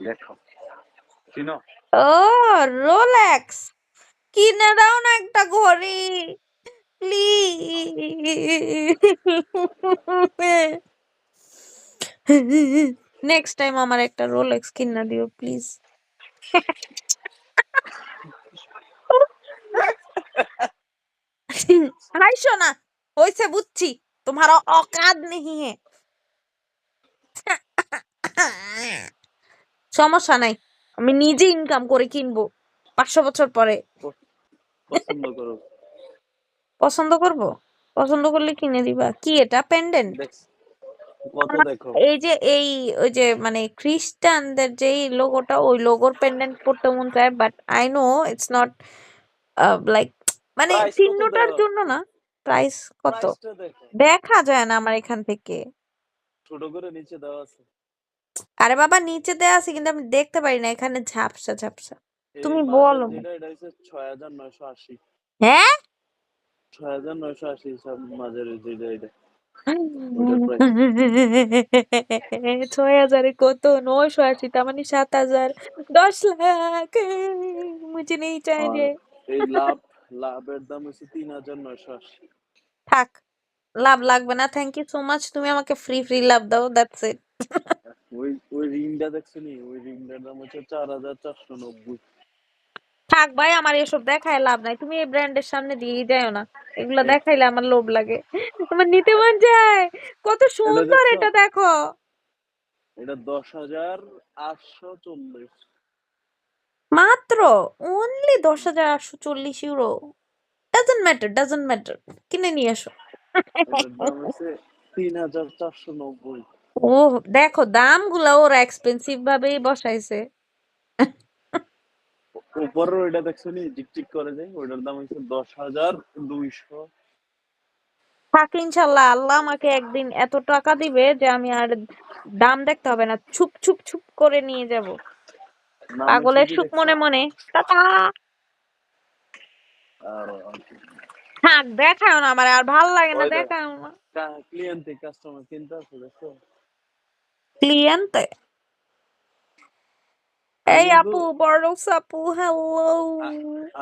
দেখো চিনো ও রোলেক্স কিনে দাও না একটা ঘড়ি প্লিজ নেক্সট টাইম আমার একটা রোলেক্স কিনে দিও প্লিজ হাই সোনা হইছে বুঝছি তোমার औकात नहीं है সমস্যা নাই আমি নিজে ইনকাম করে কিনবো 500 বছর পরে পছন্দ করো পছন্দ করব পছন্দ করলে কিনে দিবা কি এটা পেন্ডেন্ট কত দেখো এই যে ওই যে মানে খ্রিস্টানদের যে লোগোটা ওই লোগোর পেন্ডেন্ট পড়তে মন চায় but I know it's not like মানে প্রাইস কত চিহ্নটার দাও জন্য না প্রাইস কত প্রাইসটা দেখো দেখা যায় না আমার এখান থেকে ছোট করে নিচে দেওয়া আছে আরে বাবা নিচে দেয়া আছে কিন্তু আমি দেখতে পারি না এখানে ঝাপসা ঝাপসা এই তুমি মাঝের বলো যেটা এটা হচ্ছে 6980 হ্যাঁ 6980 সব মাঝের যেটা এটা ওটার প্রাইস 6000 কত 980 তার মানে 7000 10 লাখ মুझे नहीं আর चाहिए এই লাভের দাম হচ্ছে 3980 থাক লাভ লাগবে না থ্যাংক ইউ সো মাচ তুমি আমাকে ফ্রি লাভ দাও দ্যাটস ইট ওই রিংটা দেখছো নি ওই রিংটার দাম হচ্ছে 4490 থাক ভাই আমার এসব দেখায় লাভ নাই তুমি এই ব্র্যান্ডের সামনে দিয়ে যাও না এগুলা দেখাইলে আমার লোভ লাগে আমার নিতে মন যায় কত এটা সুন্দর দেখছো এটা দেখো এটা 10840 মাত্র অনলি 10,840 ইউরো ডাজন্ট ম্যাটার কিনে নিয়ে এসো এটার দাম হচ্ছে 3490 ও দেখো দামগুলা ওরা এক্সপেন্সিভ ভাবেই বসাইছে উপরের ওইটা দেখছো নি টিকটিক করে যায় ওইটার দাম হচ্ছে 10200 থাক ইনশাল্লাহ আল্লাহ আমাকে একদিন এত টাকা দিবে যে আমি আর দাম দেখতে হবে না ছুপ ছুপ ছুপ করে নিয়ে যাব নামে পাগলের ঠিকই সুখ দেখছো মনে মনে টাটা আর থাক দেখাও না আমার আর ভাল লাগে না ওই দেখ দেখাও না ক্লিয়েন্ট কাস্টমার কিনতে আছে দেখছো ক্লিয়েন্টে আমি এই কিন্তু আপু বড়লস আপু হ্যালো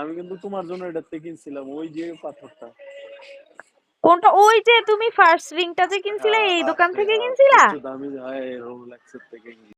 আমি কিন্তু তোমার জন্য এটাতে কিনছিলাম ওই যে পাথরটা কোনটা ওই যে তুমি ফার্স্ট রিংটা যে কিনছিলে এই দোকান থেকে কিনছিলা সবচেয়ে দামি রোলেক্সের থেকে